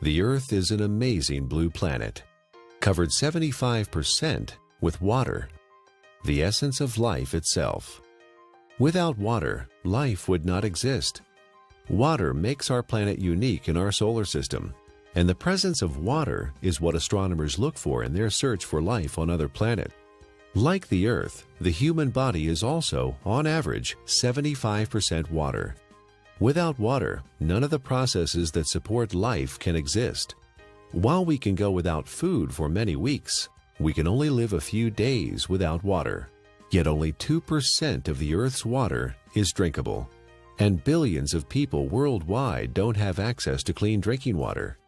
The Earth is an amazing blue planet, covered 75% with water, the essence of life itself. Without water, life would not exist. Water makes our planet unique in our solar system, and the presence of water is what astronomers look for in their search for life on other planets. Like the Earth, the human body is also, on average, 75% water. Without water, none of the processes that support life can exist. While we can go without food for many weeks, we can only live a few days without water. Yet only 2% of the Earth's water is drinkable, and billions of people worldwide don't have access to clean drinking water.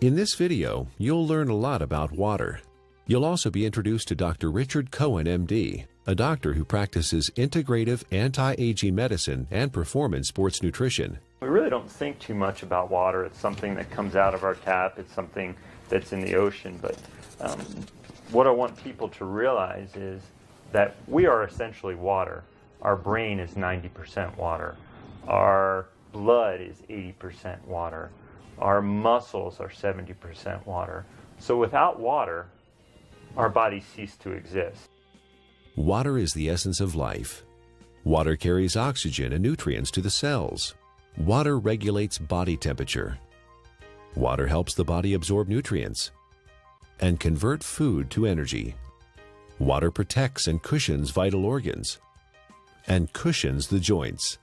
In this video, you'll learn a lot about water. You'll also be introduced to Dr. Richard Cohen Md, a doctor who practices integrative anti-aging medicine and performance sports nutrition. We really don't think too much about water. It's something that comes out of our tap. It's something that's in the ocean. But what I want people to realize is that we are essentially water. Our brain is 90% water. Our blood is 80% water. Our muscles are 70% water. So without water, our bodies cease to exist. Water is the essence of life. Water carries oxygen and nutrients to the cells. Water regulates body temperature. Water helps the body absorb nutrients and convert food to energy. Water protects and cushions vital organs and cushions the joints.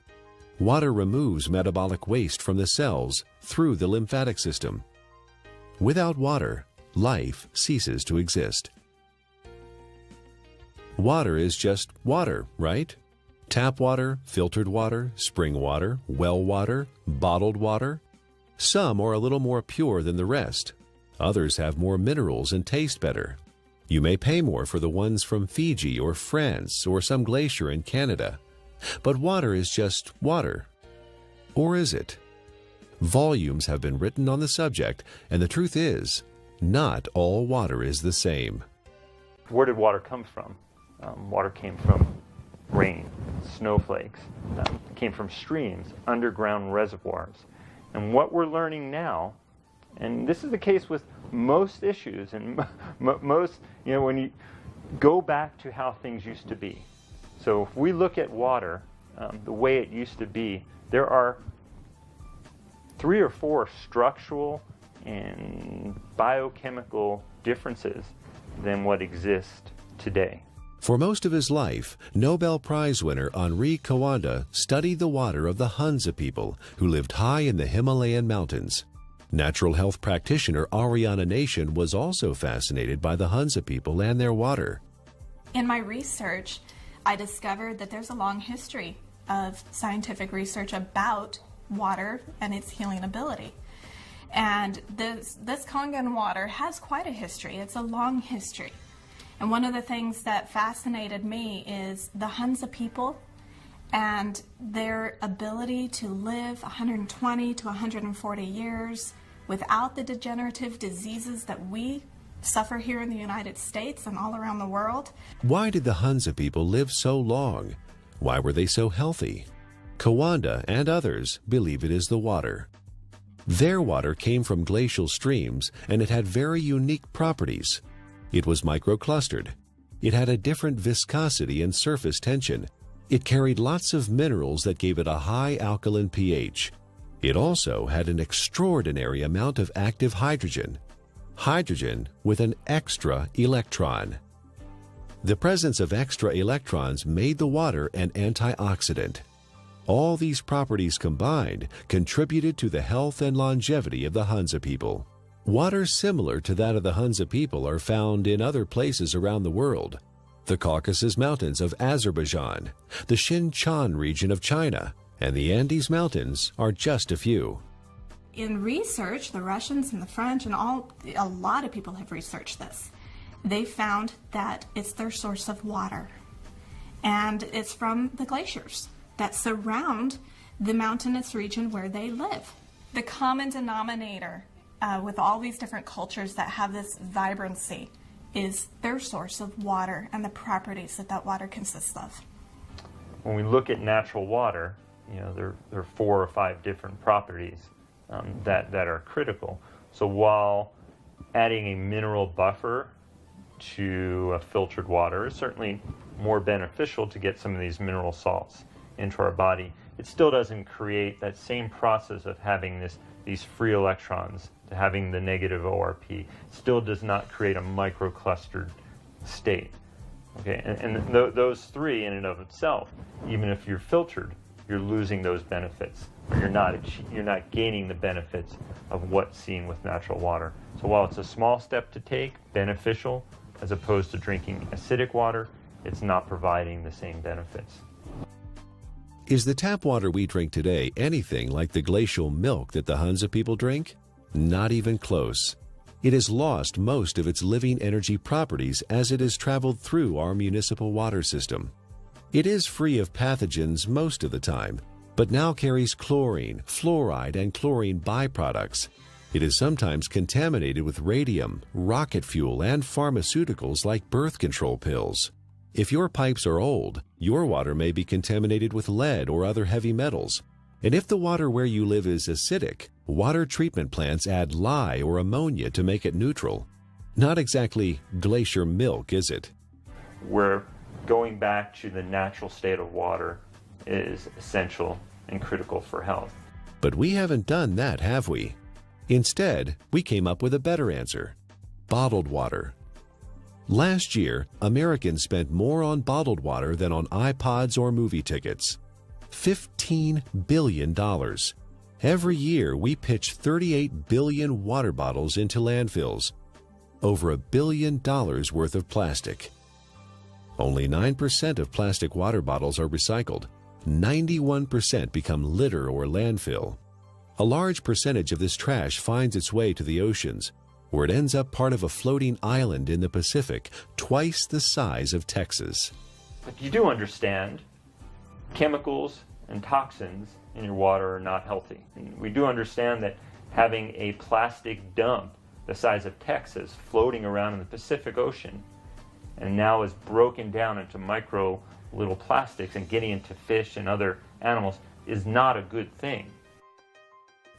Water removes metabolic waste from the cells through the lymphatic system. Without water, life ceases to exist. Water is just water, right? Tap water, filtered water, spring water, well water, bottled water. Some are a little more pure than the rest. Others have more minerals and taste better. You may pay more for the ones from Fiji or France or some glacier in Canada. But water is just water. Or is it? Volumes have been written on the subject, and the truth is, not all water is the same. Where did water come from? Water came from rain, snowflakes. It came from streams, underground reservoirs. And what we're learning now, and this is the case with most issues, and most, when you go back to how things used to be. So if we look at water, the way it used to be, there are 3 or 4 structural and biochemical differences than what exists today. For most of his life, Nobel Prize winner Henri Cohen studied the water of the Hunza people who lived high in the Himalayan mountains. Natural health practitioner Ariana Nation was also fascinated by the Hunza people and their water. In my research, I discovered that there's a long history of scientific research about water and its healing ability. And this Kangen water has quite a history. It's a long history. And one of the things that fascinated me is the Hunza people and their ability to live 120 to 140 years without the degenerative diseases that we suffer here in the United States and all around the world. Why did the Hunza people live so long? Why were they so healthy? Kawanda and others believe it is the water. Their water came from glacial streams, and it had very unique properties. It was microclustered. It had a different viscosity and surface tension. It carried lots of minerals that gave it a high alkaline pH. It also had an extraordinary amount of active hydrogen. Hydrogen with an extra electron. The presence of extra electrons made the water an antioxidant. All these properties combined contributed to the health and longevity of the Hunza people. Water similar to that of the Hunza people are found in other places around the world. The Caucasus Mountains of Azerbaijan, the Xinjiang region of China, and the Andes Mountains are just a few. In research, the Russians and the French and a lot of people have researched this. They found that it's their source of water. And it's from the glaciers that surround the mountainous region where they live. The common denominator with all these different cultures that have this vibrancy is their source of water and the properties that that water consists of. When we look at natural water, there are 4 or 5 different properties that are critical. So while adding a mineral buffer to filtered water is certainly more beneficial to get some of these mineral salts into our body, it still doesn't create that same process of having these free electrons, to having the negative ORP. It still does not create a microclustered state. Okay, and those three in and of itself, even if you're filtered, you're losing those benefits. You're not gaining the benefits of what's seen with natural water. So while it's a small step to take, beneficial, as opposed to drinking acidic water, it's not providing the same benefits. Is the tap water we drink today anything like the glacial milk that the Hunza people drink? Not even close. It has lost most of its living energy properties as it has traveled through our municipal water system. It is free of pathogens most of the time, but now carries chlorine, fluoride, and chlorine byproducts. It is sometimes contaminated with radium, rocket fuel, and pharmaceuticals like birth control pills. If your pipes are old, your water may be contaminated with lead or other heavy metals. And if the water where you live is acidic, water treatment plants add lye or ammonia to make it neutral. Not exactly glacier milk, is it? We're going back to the natural state of water is essential and critical for health. But we haven't done that, have we? Instead, we came up with a better answer: bottled water. Last year, Americans spent more on bottled water than on iPods or movie tickets. $15 billion. Every year, we pitch 38 billion water bottles into landfills. Over $1 billion worth of plastic. Only 9% of plastic water bottles are recycled. 91% become litter or landfill. A large percentage of this trash finds its way to the oceans, where it ends up part of a floating island in the Pacific, twice the size of Texas. But you do understand chemicals and toxins in your water are not healthy. And we do understand that having a plastic dump the size of Texas floating around in the Pacific Ocean and now is broken down into micro little plastics and getting into fish and other animals is not a good thing.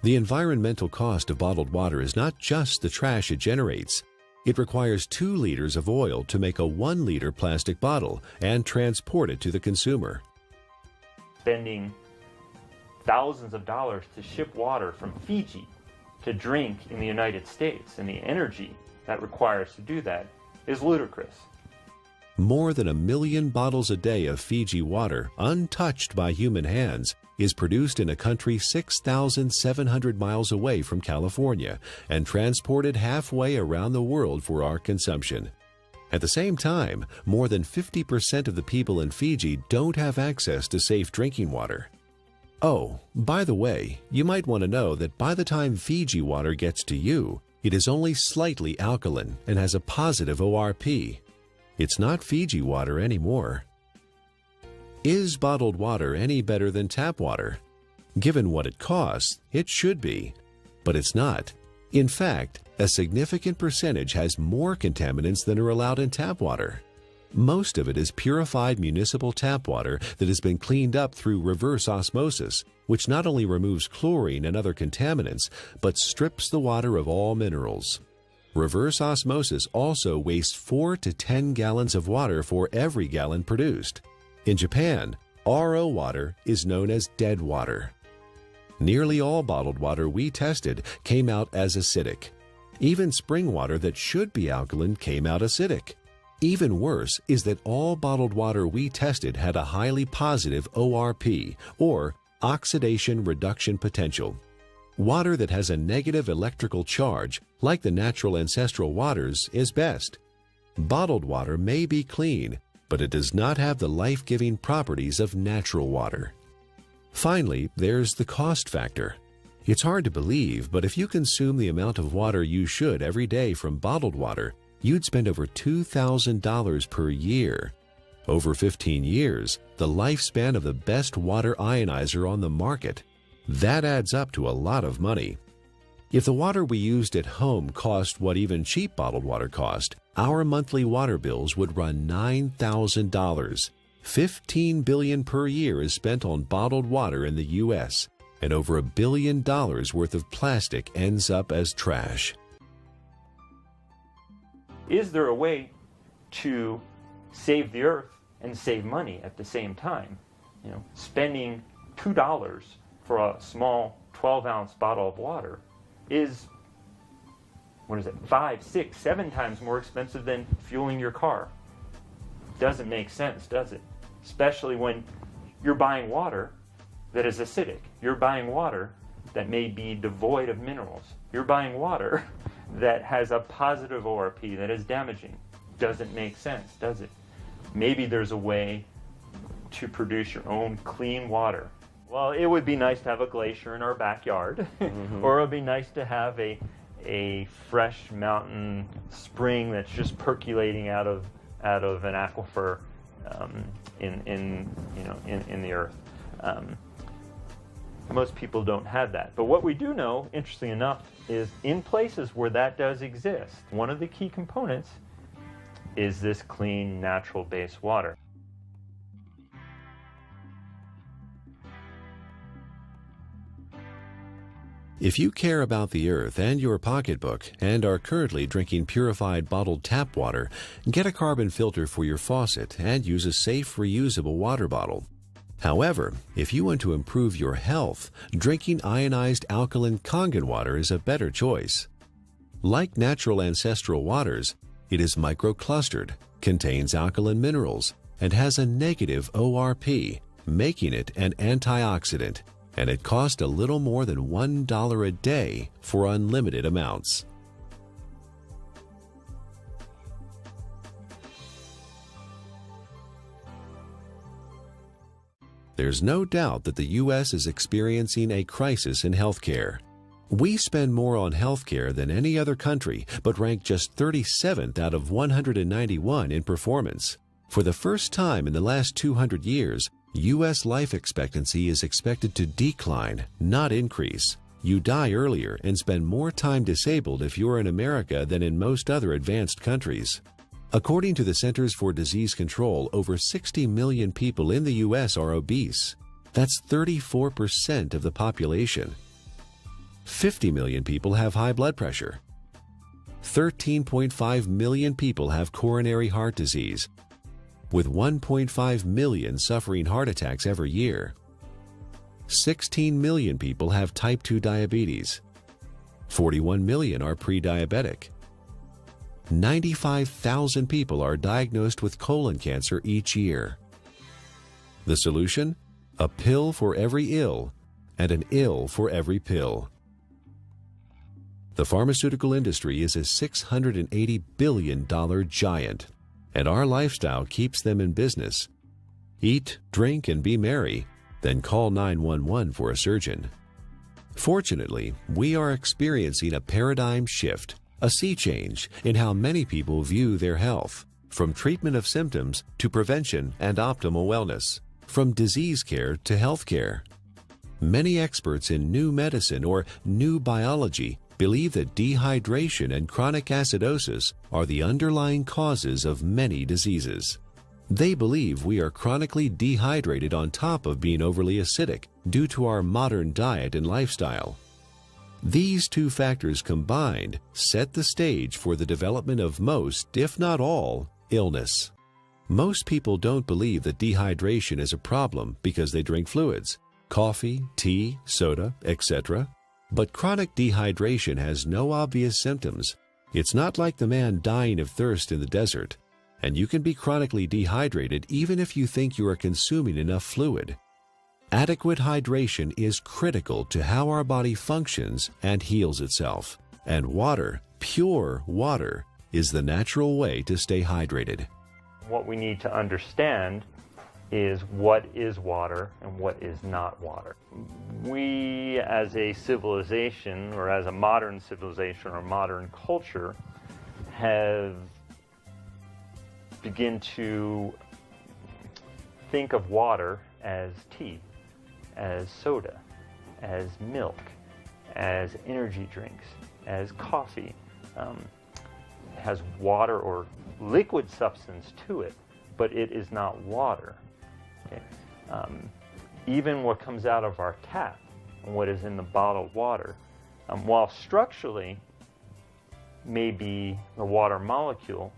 The environmental cost of bottled water is not just the trash it generates. It requires 2 liters of oil to make a 1-liter plastic bottle and transport it to the consumer. Spending thousands of dollars to ship water from Fiji to drink in the United States, and the energy that requires to do that is ludicrous. More than 1 million bottles a day of Fiji water, untouched by human hands, is produced in a country 6,700 miles away from California and transported halfway around the world for our consumption. At the same time, more than 50% of the people in Fiji don't have access to safe drinking water. Oh, by the way, you might want to know that by the time Fiji water gets to you, it is only slightly alkaline and has a positive ORP. It's not Fiji water anymore. Is bottled water any better than tap water? Given what it costs, it should be. But it's not. In fact, a significant percentage has more contaminants than are allowed in tap water. Most of it is purified municipal tap water that has been cleaned up through reverse osmosis, which not only removes chlorine and other contaminants, but strips the water of all minerals. Reverse osmosis also wastes 4 to 10 gallons of water for every gallon produced. In Japan, RO water is known as dead water. Nearly all bottled water we tested came out as acidic. Even spring water that should be alkaline came out acidic. Even worse is that all bottled water we tested had a highly positive ORP, or oxidation reduction potential. Water that has a negative electrical charge, like the natural ancestral waters, is best. Bottled water may be clean, but it does not have the life-giving properties of natural water. Finally, there's the cost factor. It's hard to believe, but if you consume the amount of water you should every day from bottled water, you'd spend over $2,000 per year. Over 15 years, the lifespan of the best water ionizer on the market. That adds up to a lot of money. If the water we used at home cost what even cheap bottled water cost, our monthly water bills would run $9,000. $15 billion per year is spent on bottled water in the U.S., and over $1 billion worth of plastic ends up as trash. Is there a way to save the earth and save money at the same time? You know, spending $2 for a small 12-ounce bottle of water is, what is it, 5, 6, 7 times more expensive than fueling your car. Doesn't make sense, does it? Especially when you're buying water that is acidic. You're buying water that may be devoid of minerals. You're buying water that has a positive ORP that is damaging. Doesn't make sense, does it? Maybe there's a way to produce your own clean water. Well, it would be nice to have a glacier in our backyard, or it would be nice to have a fresh mountain spring that's just percolating out of an aquifer in the earth. Most people don't have that. But what we do know, interestingly enough, is in places where that does exist, one of the key components is this clean, natural-based water. If you care about the earth and your pocketbook and are currently drinking purified bottled tap water, get a carbon filter for your faucet and use a safe, reusable water bottle. However, if you want to improve your health, drinking ionized alkaline Kangen water is a better choice. Like natural ancestral waters, it is microclustered, contains alkaline minerals, and has a negative ORP, making it an antioxidant, and it costs a little more than $1 a day for unlimited amounts. There's no doubt that the U.S. is experiencing a crisis in healthcare. We spend more on healthcare than any other country, but rank just 37th out of 191 in performance. For the first time in the last 200 years, U.S. life expectancy is expected to decline, not increase. You die earlier and spend more time disabled if you're in America than in most other advanced countries. According to the Centers for Disease Control, over 60 million people in the U.S. are obese. That's 34% of the population. 50 million people have high blood pressure. 13.5 million people have coronary heart disease, with 1.5 million suffering heart attacks every year. 16 million people have type 2 diabetes. 41 million are pre-diabetic. 95,000 people are diagnosed with colon cancer each year. The solution? A pill for every ill and an ill for every pill. The pharmaceutical industry is a $680 billion giant, and our lifestyle keeps them in business. Eat, drink, and be merry, then call 911 for a surgeon. Fortunately, we are experiencing a paradigm shift, a sea change in how many people view their health, from treatment of symptoms to prevention and optimal wellness, from disease care to health care. Many experts in new medicine or new biology believe that dehydration and chronic acidosis are the underlying causes of many diseases. They believe we are chronically dehydrated on top of being overly acidic due to our modern diet and lifestyle. These two factors combined set the stage for the development of most, if not all, illness. Most people don't believe that dehydration is a problem because they drink fluids, coffee, tea, soda, etc. But chronic dehydration has no obvious symptoms. It's not like the man dying of thirst in the desert, and you can be chronically dehydrated even if you think you are consuming enough fluid. Adequate hydration is critical to how our body functions and heals itself, and water, pure water, is the natural way to stay hydrated. What we need to understand is what is water and what is not water. We as a civilization, or as a modern civilization or modern culture, have begun to think of water as tea, as soda, as milk, as energy drinks, as coffee. It has water or liquid substance to it, but it is not water. Okay? Even what comes out of our tap and what is in the bottled water. While structurally may be the water molecule,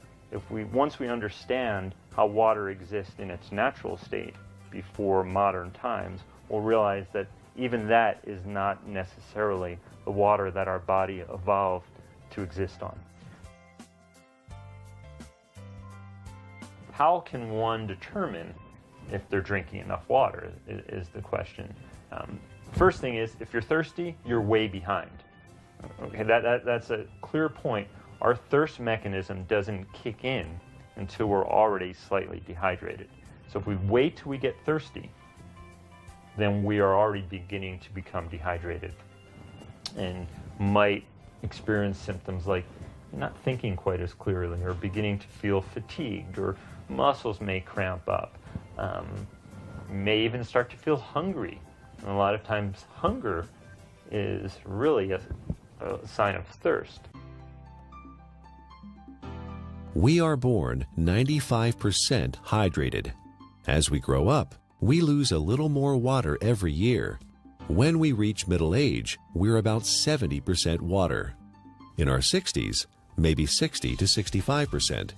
once we understand how water exists in its natural state before modern times, we'll realize that even that is not necessarily the water that our body evolved to exist on. How can one determine if they're drinking enough water is the question. First thing is, if you're thirsty, you're way behind. Okay, that's a clear point. Our thirst mechanism doesn't kick in until we're already slightly dehydrated. So if we wait till we get thirsty, then we are already beginning to become dehydrated and might experience symptoms like not thinking quite as clearly, or beginning to feel fatigued, or muscles may cramp up, may even start to feel hungry. And a lot of times hunger is really a sign of thirst. We are born 95% hydrated. As we grow up, we lose a little more water every year. When we reach middle age, we're about 70% water. In our 60s, maybe 60 to 65%.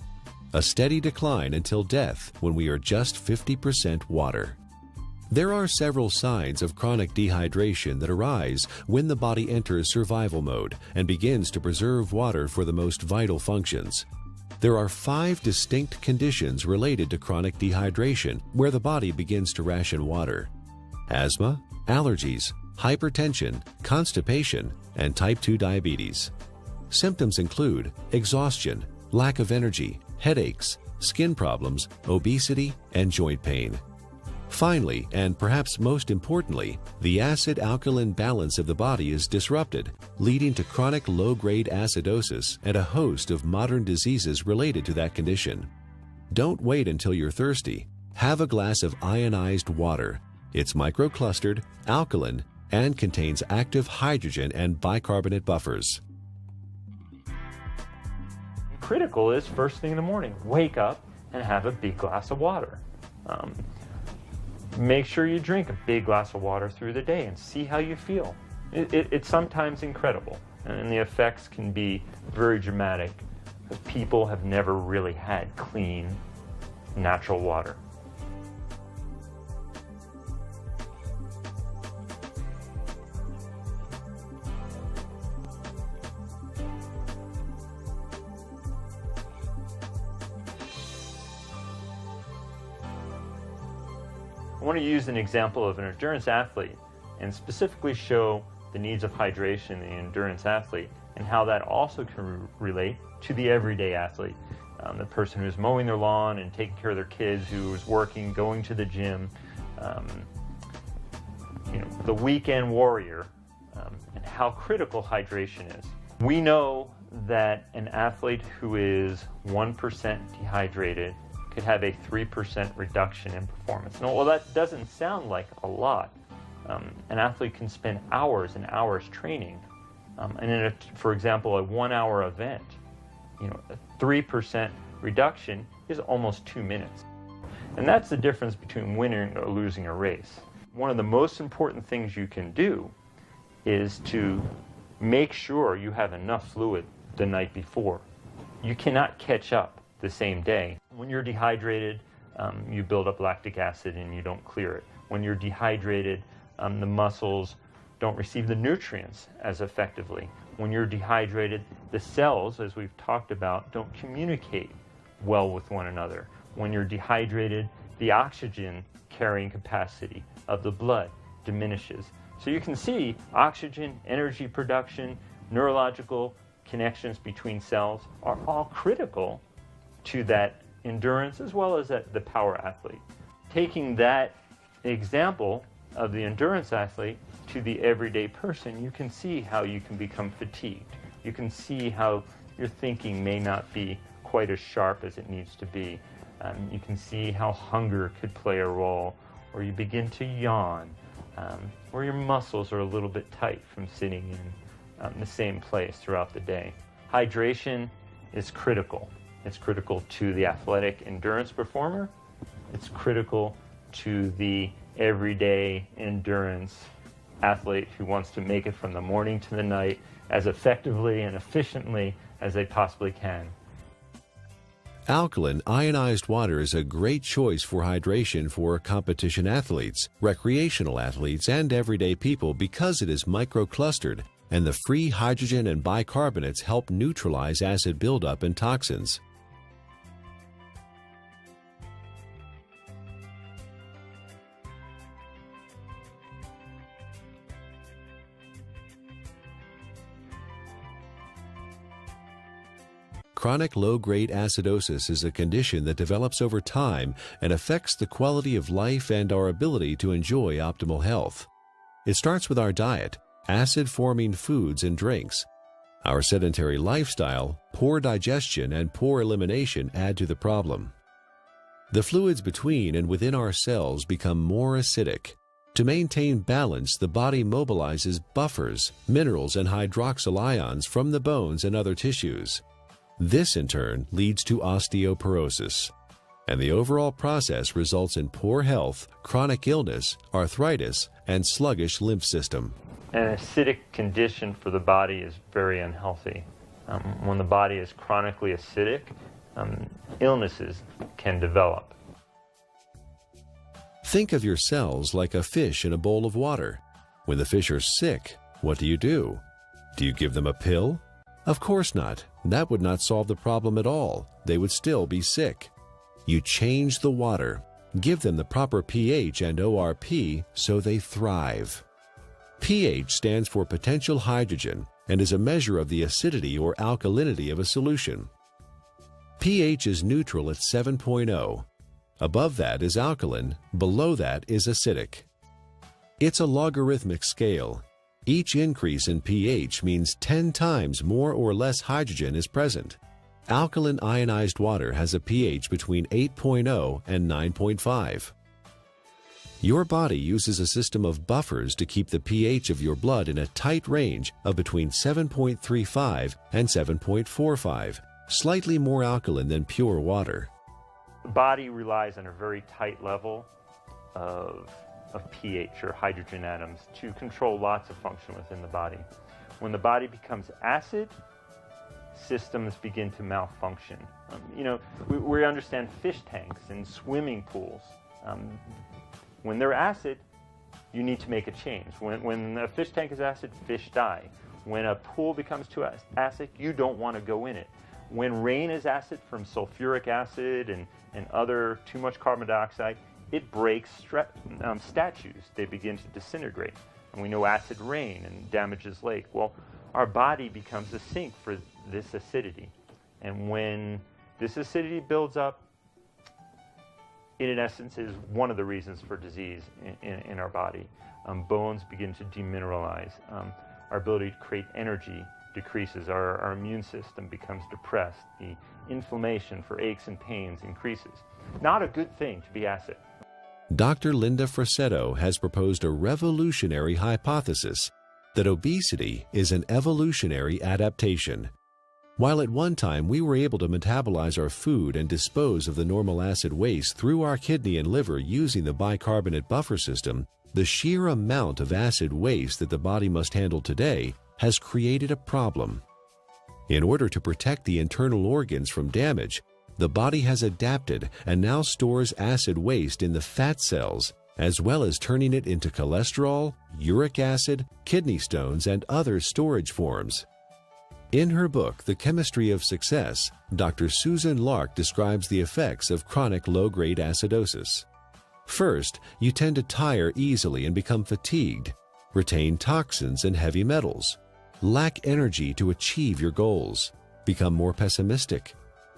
A steady decline until death when we are just 50% water. There are several signs of chronic dehydration that arise when the body enters survival mode and begins to preserve water for the most vital functions. There are 5 distinct conditions related to chronic dehydration where the body begins to ration water: asthma, allergies, hypertension, constipation, and type 2 diabetes. Symptoms include exhaustion, lack of energy, headaches, skin problems, obesity, and joint pain. Finally, and perhaps most importantly, the acid-alkaline balance of the body is disrupted, leading to chronic low-grade acidosis and a host of modern diseases related to that condition. Don't wait until you're thirsty. Have a glass of ionized water. It's microclustered, alkaline, and contains active hydrogen and bicarbonate buffers. Critical is first thing in the morning, wake up and have a big glass of water. Make sure you drink a big glass of water through the day and see how you feel. It's sometimes incredible, and the effects can be very dramatic, because people have never really had clean, natural water. I want to use an example of an endurance athlete and specifically show the needs of hydration in the endurance athlete and how that also can relate to the everyday athlete. The person who's mowing their lawn and taking care of their kids, who is working, going to the gym, the weekend warrior, and how critical hydration is. We know that an athlete who is 1% dehydrated could have a 3% reduction in performance. Now, well, that doesn't sound like a lot. An athlete can spend hours and hours training, and in for example, a 1-hour event, a 3% reduction is almost 2 minutes. And that's the difference between winning or losing a race. One of the most important things you can do is to make sure you have enough fluid the night before. You cannot catch up the same day. When you're dehydrated, you build up lactic acid and you don't clear it. When you're dehydrated, the muscles don't receive the nutrients as effectively. When you're dehydrated, the cells, as we've talked about, don't communicate well with one another. When you're dehydrated, the oxygen carrying capacity of the blood diminishes. So you can see oxygen, energy production, neurological connections between cells are all critical to that endurance as well as the power athlete. Taking that example of the endurance athlete to the everyday person, you can see how you can become fatigued. You can see how your thinking may not be quite as sharp as it needs to be. You can see how hunger could play a role, or you begin to yawn, or your muscles are a little bit tight from sitting in the same place throughout the day. Hydration is critical. It's critical to the athletic endurance performer. It's critical to the everyday endurance athlete who wants to make it from the morning to the night as effectively and efficiently as they possibly can. Alkaline ionized water is a great choice for hydration for competition athletes, recreational athletes, and everyday people because it is microclustered, and the free hydrogen and bicarbonates help neutralize acid buildup and toxins. Chronic low-grade acidosis is a condition that develops over time and affects the quality of life and our ability to enjoy optimal health. It starts with our diet, acid-forming foods and drinks. Our sedentary lifestyle, poor digestion, and poor elimination add to the problem. The fluids between and within our cells become more acidic. To maintain balance, the body mobilizes buffers, minerals, and hydroxyl ions from the bones and other tissues. This, in turn, leads to osteoporosis, and the overall process results in poor health, chronic illness, arthritis, and sluggish lymph system. An acidic condition for the body is very unhealthy. When the body is chronically acidic, illnesses can develop. Think of your cells like a fish in a bowl of water. When the fish are sick, what do? Do you give them a pill? Of course not. That would not solve the problem at all. They would still be sick. You change the water, give them the proper pH and ORP so they thrive. pH stands for potential hydrogen and is a measure of the acidity or alkalinity of a solution. pH is neutral at 7.0. Above that is alkaline, below that is acidic. It's a logarithmic scale. Each increase in pH means 10 times more or less hydrogen is present. Alkaline ionized water has a pH between 8.0 and 9.5. Your body uses a system of buffers to keep the pH of your blood in a tight range of between 7.35 and 7.45, slightly more alkaline than pure water. The body relies on a very tight level of pH, or hydrogen atoms, to control lots of function within the body. When the body becomes acid, systems begin to malfunction. We understand fish tanks and swimming pools. When they're acid, you need to make a change. When a fish tank is acid, fish die. When a pool becomes too acid, you don't want to go in it. When rain is acid from sulfuric acid and other too much carbon dioxide, it breaks statues. They begin to disintegrate. And we know acid rain and damages lake. Well, our body becomes a sink for this acidity. And when this acidity builds up, it in essence is one of the reasons for disease in our body. Bones begin to demineralize. Our ability to create energy decreases. Our immune system becomes depressed. The inflammation for aches and pains increases. Not a good thing to be acid. Dr. Linda Frassetto has proposed a revolutionary hypothesis that obesity is an evolutionary adaptation. While at one time we were able to metabolize our food and dispose of the normal acid waste through our kidney and liver using the bicarbonate buffer system, the sheer amount of acid waste that the body must handle today has created a problem. In order to protect the internal organs from damage, the body has adapted and now stores acid waste in the fat cells, as well as turning it into cholesterol, uric acid, kidney stones, and other storage forms. In her book, The Chemistry of Success, Dr. Susan Lark describes the effects of chronic low-grade acidosis. First, you tend to tire easily and become fatigued, retain toxins and heavy metals, lack energy to achieve your goals, become more pessimistic,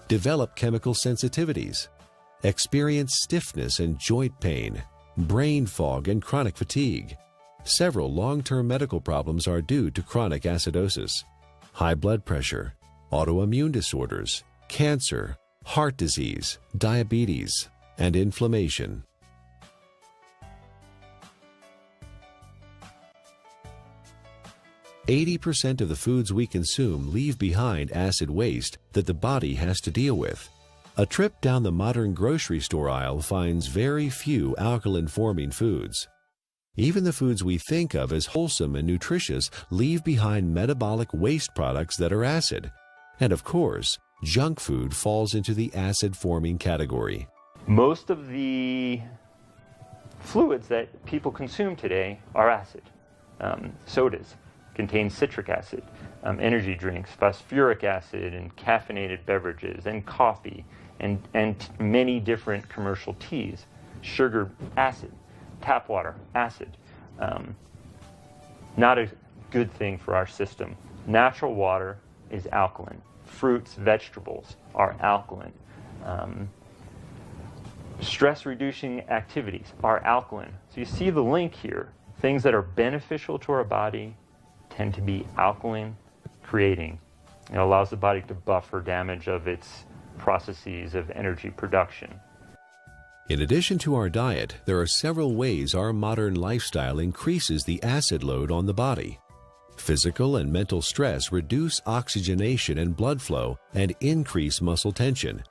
develop chemical sensitivities, experience stiffness and joint pain, brain fog, and chronic fatigue. Several long-term medical problems are due to chronic acidosis: high blood pressure, autoimmune disorders, cancer, heart disease, diabetes, and inflammation. %80 of the foods we consume leave behind acid waste that the body has to deal with. A trip down the modern grocery store aisle finds very few alkaline-forming foods. Even the foods we think of as wholesome and nutritious leave behind metabolic waste products that are acid. And of course, junk food falls into the acid-forming category. Most of the fluids that people consume today are acid. Sodas contain citric acid, energy drinks, phosphoric acid, and caffeinated beverages, and coffee, and many different commercial teas. Sugar, acid. Tap water, acid. Not a good thing for our system. Natural water is alkaline. Fruits, vegetables are alkaline. Stress-reducing activities are alkaline. So you see the link here. Things that are beneficial to our body tend to be alkaline creating. It allows the body to buffer damage of its processes of energy production. In addition to our diet, there are several ways our modern lifestyle increases the acid load on the body. Physical and mental stress reduce oxygenation and blood flow and increase muscle tension.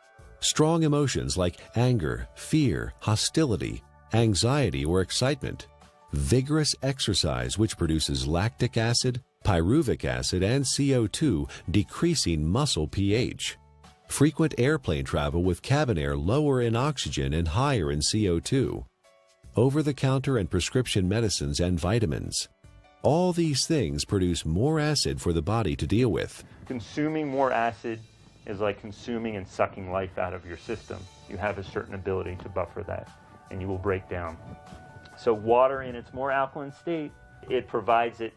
Strong emotions like anger, fear, hostility, anxiety, or excitement. Vigorous exercise, which produces lactic acid, pyruvic acid, and CO2, decreasing muscle pH. Frequent airplane travel with cabin air lower in oxygen and higher in CO2. Over-the-counter and prescription medicines and vitamins. All these things produce more acid for the body to deal with. Consuming more acid is like consuming and sucking life out of your system. You have a certain ability to buffer that, and you will break down. So water in its more alkaline state, it provides it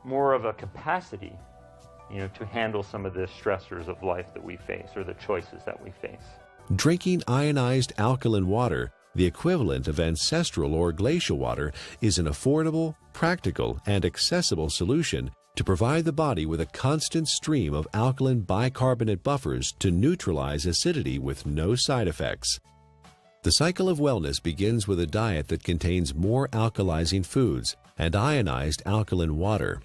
more of a capacity, to handle some of the stressors of life that we face, or the choices that we face. Drinking ionized alkaline water, the equivalent of ancestral or glacial water, is an affordable, practical, and accessible solution to provide the body with a constant stream of alkaline bicarbonate buffers to neutralize acidity with no side effects. The cycle of wellness begins with a diet that contains more alkalizing foods and ionized alkaline water.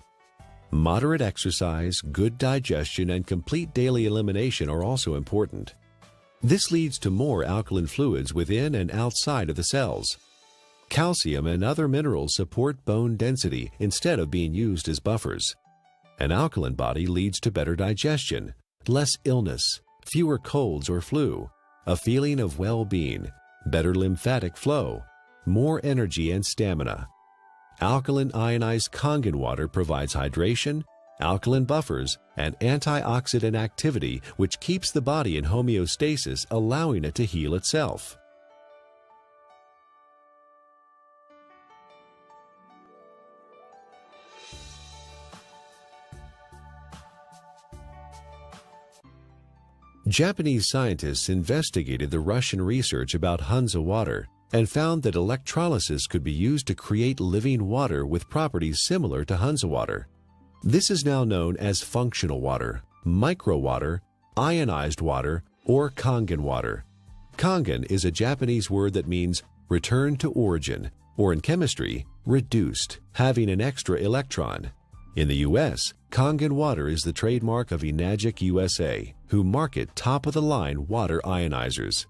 Moderate exercise, good digestion, and complete daily elimination are also important. This leads to more alkaline fluids within and outside of the cells. Calcium and other minerals support bone density instead of being used as buffers. An alkaline body leads to better digestion, less illness, fewer colds or flu, a feeling of well-being, better lymphatic flow, more energy and stamina. Alkaline ionized Kangen water provides hydration, alkaline buffers, and antioxidant activity, which keeps the body in homeostasis, allowing it to heal itself. Japanese scientists investigated the Russian research about Hansa water and found that electrolysis could be used to create living water with properties similar to Hansa water. This is now known as functional water, micro water, ionized water, or Kangen water. Kangen is a Japanese word that means return to origin, or in chemistry, reduced, having an extra electron. In the U.S., Kangen water is the trademark of Enagic USA, who market top-of-the-line water ionizers.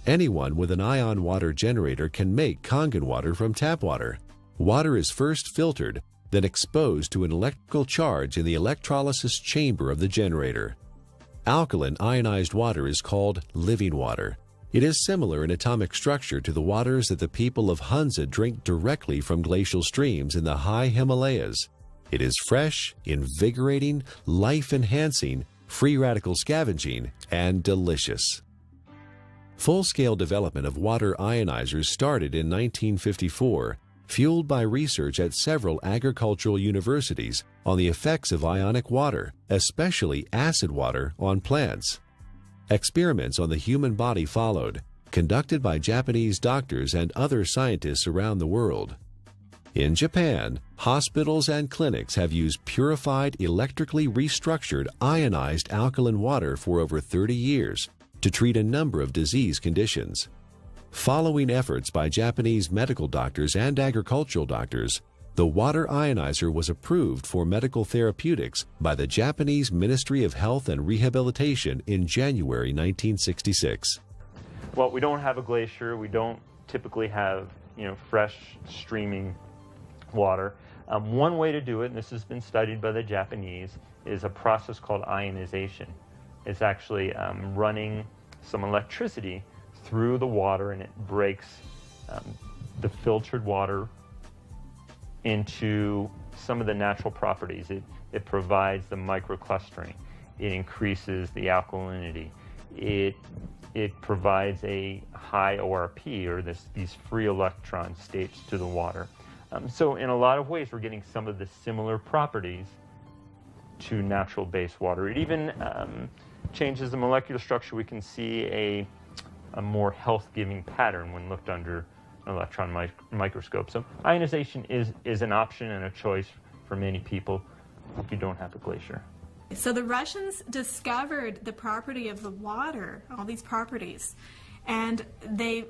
Anyone with an ion water generator can make Kangen water from tap water. Water is first filtered, then exposed to an electrical charge in the electrolysis chamber of the generator. Alkaline ionized water is called living water. It is similar in atomic structure to the waters that the people of Hansa drink directly from glacial streams in the high Himalayas. It is fresh, invigorating, life-enhancing, free radical scavenging, and delicious. Full-scale development of water ionizers started in 1954, fueled by research at several agricultural universities on the effects of ionic water, especially acid water, on plants. Experiments on the human body followed, conducted by Japanese doctors and other scientists around the world. In Japan, hospitals and clinics have used purified, electrically restructured, ionized alkaline water for over 30 years to treat a number of disease conditions. Following efforts by Japanese medical doctors and agricultural doctors, the water ionizer was approved for medical therapeutics by the Japanese Ministry of Health and Rehabilitation in January 1966. Well, we don't have a glacier. We don't typically have fresh streaming water. One way to do it, and this has been studied by the Japanese, is a process called ionization. It's actually running some electricity through the water, and it breaks the filtered water into some of the natural properties. It provides the microclustering. It increases the alkalinity. It provides a high ORP, or these free electron states, to the water. So in a lot of ways, we're getting some of the similar properties to natural base water. It even changes the molecular structure. We can see a more health-giving pattern when looked under an electron microscope. So ionization is an option and a choice for many people if you don't have a glacier. So the Russians discovered the property of the water, all these properties, and they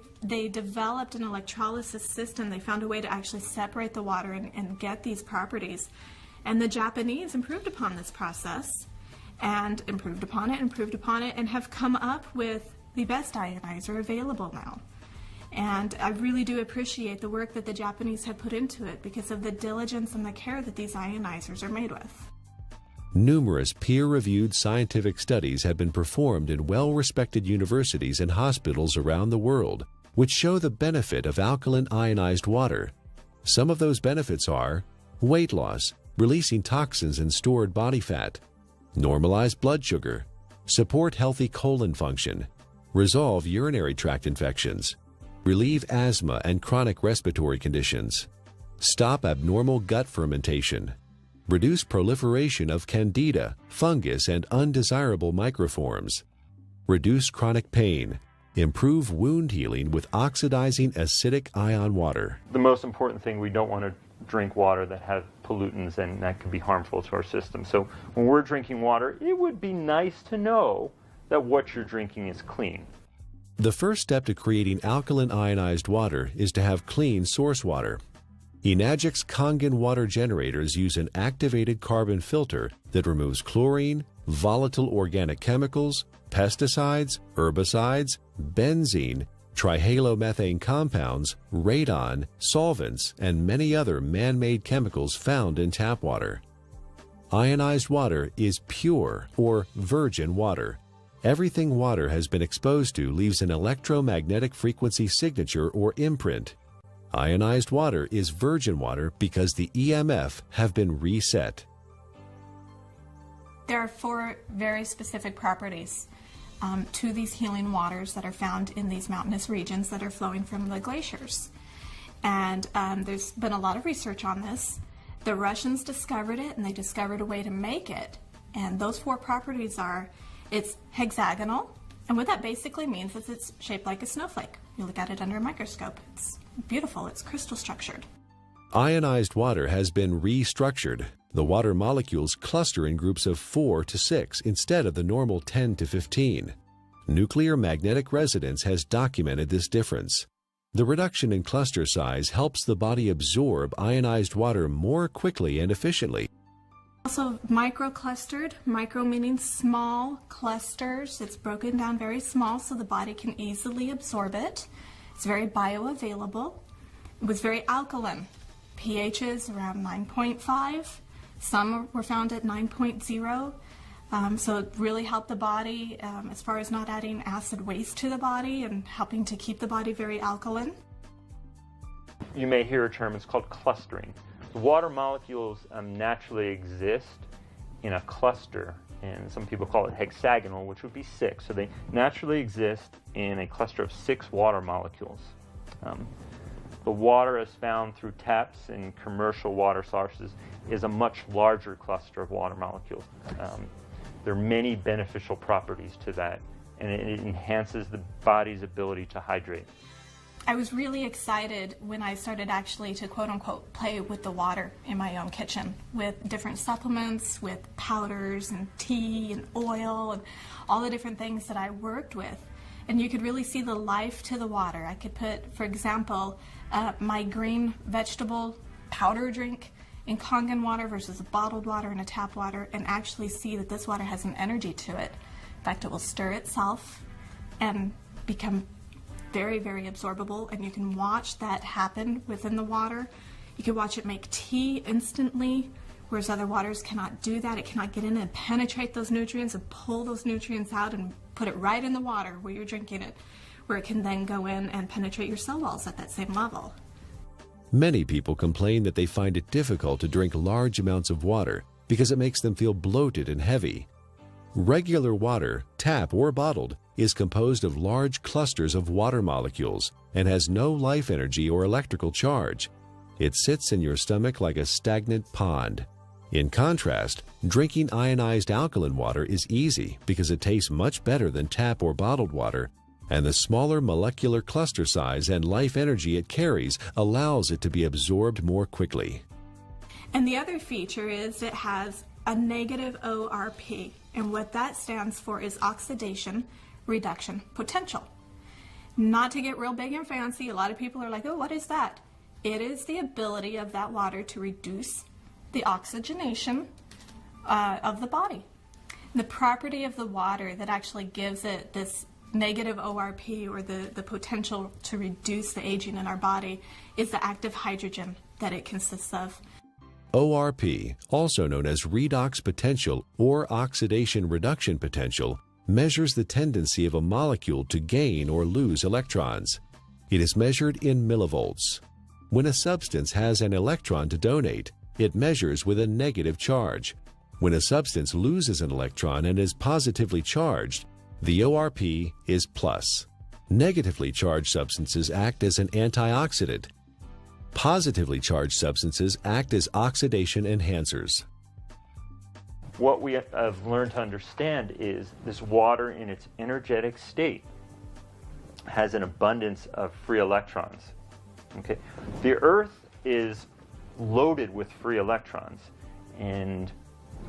developed an electrolysis system. They found a way to actually separate the water and get these properties. And the Japanese improved upon this process and improved upon it, and have come up with the best ionizer available now. And I really do appreciate the work that the Japanese have put into it because of the diligence and the care that these ionizers are made with. Numerous peer-reviewed scientific studies have been performed in well-respected universities and hospitals around the world, which show the benefit of alkaline ionized water. Some of those benefits are weight loss, releasing toxins and stored body fat, normalize blood sugar, support healthy colon function, resolve urinary tract infections, relieve asthma and chronic respiratory conditions, stop abnormal gut fermentation, reduce proliferation of candida, fungus, and undesirable microforms, reduce chronic pain, improve wound healing with oxidizing acidic ion water. The most important thing, we don't want to drink water that has pollutants, and that can be harmful to our system. So when we're drinking water, it would be nice to know that what you're drinking is clean. The first step to creating alkaline ionized water is to have clean source water. Enagic's Kangen water generators use an activated carbon filter that removes chlorine, volatile organic chemicals, pesticides, herbicides, benzene, trihalomethane compounds, radon, solvents, and many other man-made chemicals found in tap water. Ionized water is pure or virgin water. Everything water has been exposed to leaves an electromagnetic frequency signature or imprint. Ionized water is virgin water because the EMF have been reset. There are 4 very specific properties to these healing waters that are found in these mountainous regions that are flowing from the glaciers. And there's been a lot of research on this. The Russians discovered it, and they discovered a way to make it. And those 4 properties are, it's hexagonal, and what that basically means is it's shaped like a snowflake. You look at it under a microscope. It's beautiful. It's crystal structured. Ionized water has been restructured. The water molecules cluster in groups of 4 to 6 instead of the normal 10 to 15. Nuclear magnetic resonance has documented this difference. The reduction in cluster size helps the body absorb ionized water more quickly and efficiently. Also microclustered, micro meaning small clusters. It's broken down very small so the body can easily absorb it. It's very bioavailable. It was very alkaline. pHs around 9.5. Some were found at 9.0. So it really helped the body as far as not adding acid waste to the body and helping to keep the body very alkaline. You may hear a term, it's called clustering. The water molecules naturally exist in a cluster, and some people call it hexagonal, which would be 6. So they naturally exist in a cluster of 6 water molecules. The water as found through taps and commercial water sources is a much larger cluster of water molecules. There are many beneficial properties to that, and it enhances the body's ability to hydrate. I was really excited when I started actually to quote-unquote play with the water in my own kitchen with different supplements, with powders and tea and oil and all the different things that I worked with. And you could really see the life to the water. I could put, for example, my green vegetable powder drink in Kangen water versus a bottled water and a tap water, and actually see that this water has an energy to it. In fact, it will stir itself and become very, very absorbable, and you can watch that happen within the water. You can watch it make tea instantly, whereas other waters cannot do that. It cannot get in and penetrate those nutrients and pull those nutrients out and put it right in the water where you're drinking it, where it can then go in and penetrate your cell walls at that same level. Many people complain that they find it difficult to drink large amounts of water because it makes them feel bloated and heavy. Regular water, tap or bottled, is composed of large clusters of water molecules and has no life energy or electrical charge. It sits in your stomach like a stagnant pond. In contrast, drinking ionized alkaline water is easy because it tastes much better than tap or bottled water, and the smaller molecular cluster size and life energy it carries allows it to be absorbed more quickly. And the other feature is it has a negative ORP, and what that stands for is oxidation reduction potential. Not to get real big and fancy, a lot of people are like, oh, what is that? It is the ability of that water to reduce the oxygenation of the body. The property of the water that actually gives it this negative ORP, or the potential to reduce the aging in our body, is the active hydrogen that it consists of. ORP, also known as redox potential or oxidation reduction potential, measures the tendency of a molecule to gain or lose electrons. It is measured in millivolts. When a substance has an electron to donate, it measures with a negative charge. When a substance loses an electron and is positively charged, the ORP is plus. Negatively charged substances act as an antioxidant. Positively charged substances act as oxidation enhancers. What we have learned to understand is this water in its energetic state has an abundance of free electrons. Okay? The Earth is loaded with free electrons, and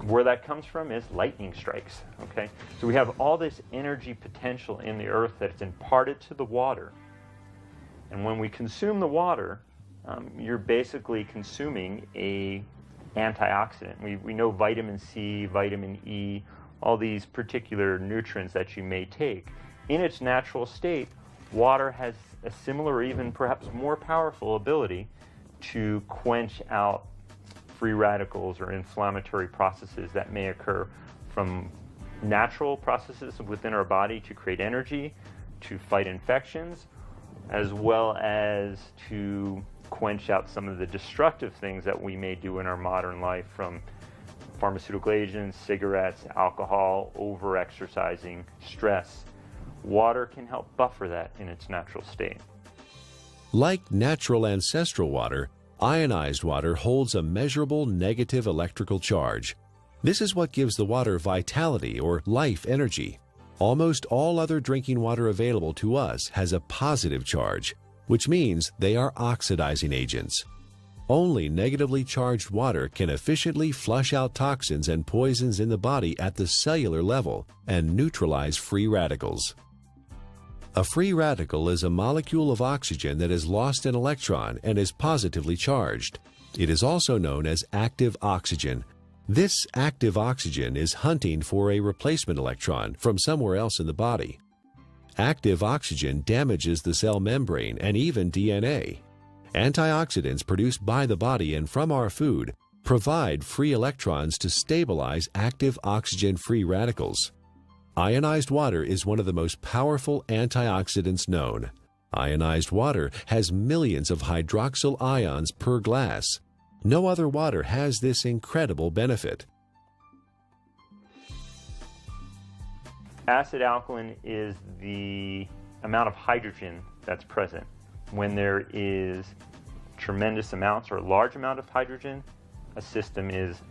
where that comes from is lightning strikes. Okay? So we have all this energy potential in the Earth that's imparted to the water, and when we consume the water, you're basically consuming a antioxidant. We know vitamin C, vitamin E, all these particular nutrients that you may take. In its natural state, water has a similar, or even perhaps more powerful ability to quench out free radicals or inflammatory processes that may occur from natural processes within our body to create energy, to fight infections, as well as to quench out some of the destructive things that we may do in our modern life, from pharmaceutical agents, cigarettes, alcohol, over-exercising, stress. Water can help buffer that in its natural state. Like natural ancestral water, ionized water holds a measurable negative electrical charge. This is what gives the water vitality or life energy. Almost all other drinking water available to us has a positive charge, which means they are oxidizing agents. Only negatively charged water can efficiently flush out toxins and poisons in the body at the cellular level and neutralize free radicals. A free radical is a molecule of oxygen that has lost an electron and is positively charged. It is also known as active oxygen. This active oxygen is hunting for a replacement electron from somewhere else in the body. Active oxygen damages the cell membrane and even DNA. Antioxidants produced by the body and from our food provide free electrons to stabilize active oxygen-free radicals. Ionized water is one of the most powerful antioxidants known. Ionized water has millions of hydroxyl ions per glass. No other water has this incredible benefit. Acid alkaline is the amount of hydrogen that's present. When there is tremendous amounts or a large amount of hydrogen, a system is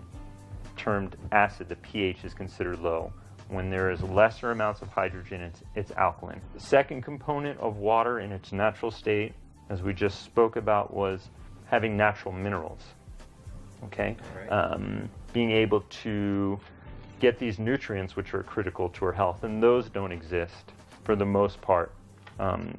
termed acid. The pH is considered low. When there is lesser amounts of hydrogen, it's alkaline. The second component of water in its natural state, as we just spoke about, was having natural minerals. Okay? Right. Being able to get these nutrients which are critical to our health, and those don't exist for the most part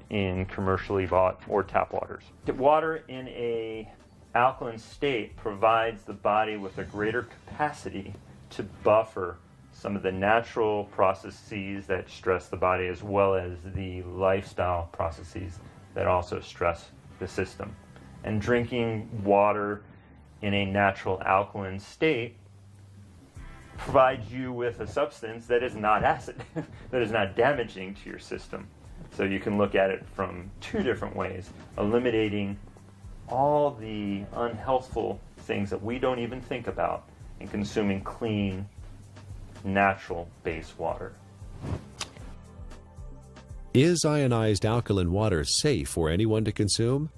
in commercially bought or tap waters. Water in an alkaline state provides the body with a greater capacity to buffer some of the natural processes that stress the body, as well as the lifestyle processes that also stress the system. And drinking water in a natural alkaline state provides you with a substance that is not acid, that is not damaging to your system. So you can look at it from two different ways, eliminating all the unhealthful things that we don't even think about and consuming clean, natural base water. Is ionized alkaline water safe for anyone to consume?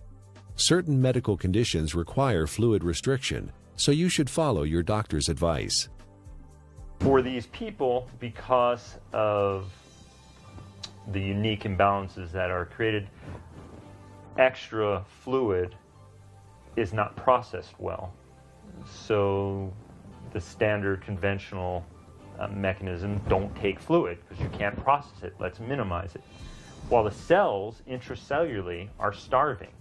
Certain medical conditions require fluid restriction, so you should follow your doctor's advice. For these people, because of the unique imbalances that are created, extra fluid is not processed well. So the standard conventional mechanism, don't take fluid because you can't process it. Let's minimize it. While the cells intracellularly are starving.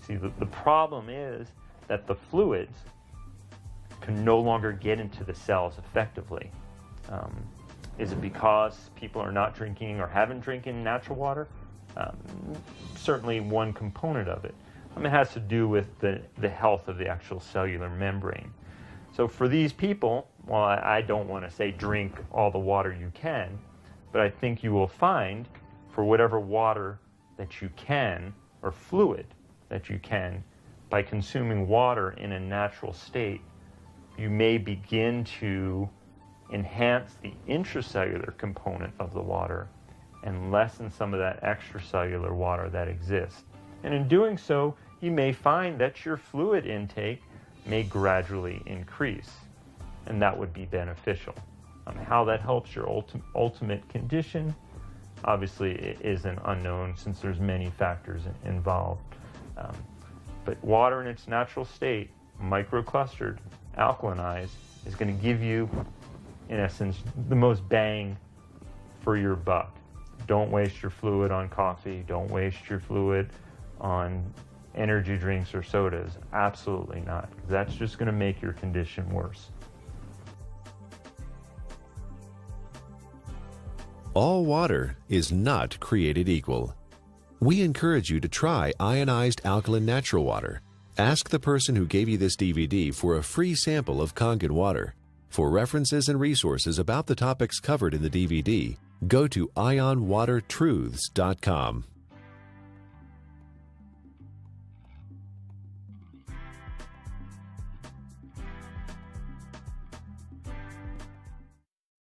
See, the problem is that the fluids can no longer get into the cells effectively. Is it because people are not drinking or haven't drinking natural water? Certainly one component of it. It has to do with the health of the actual cellular membrane. So for these people, well, I don't want to say drink all the water you can, but I think you will find for whatever water that you can, or fluid that you can, by consuming water in a natural state, you may begin to enhance the intracellular component of the water and lessen some of that extracellular water that exists. And in doing so, you may find that your fluid intake may gradually increase, and that would be beneficial. How that helps your ultimate condition, obviously, it is an unknown since there's many factors involved. But water in its natural state, microclustered, alkalinized, is going to give you, in essence, the most bang for your buck. Don't waste your fluid on coffee. Don't waste your fluid on energy drinks or sodas. Absolutely not. That's just going to make your condition worse. All water is not created equal. We encourage you to try ionized alkaline natural water. Ask the person who gave you this DVD for a free sample of Kangen water. For references and resources about the topics covered in the DVD, go to ionwatertruths.com.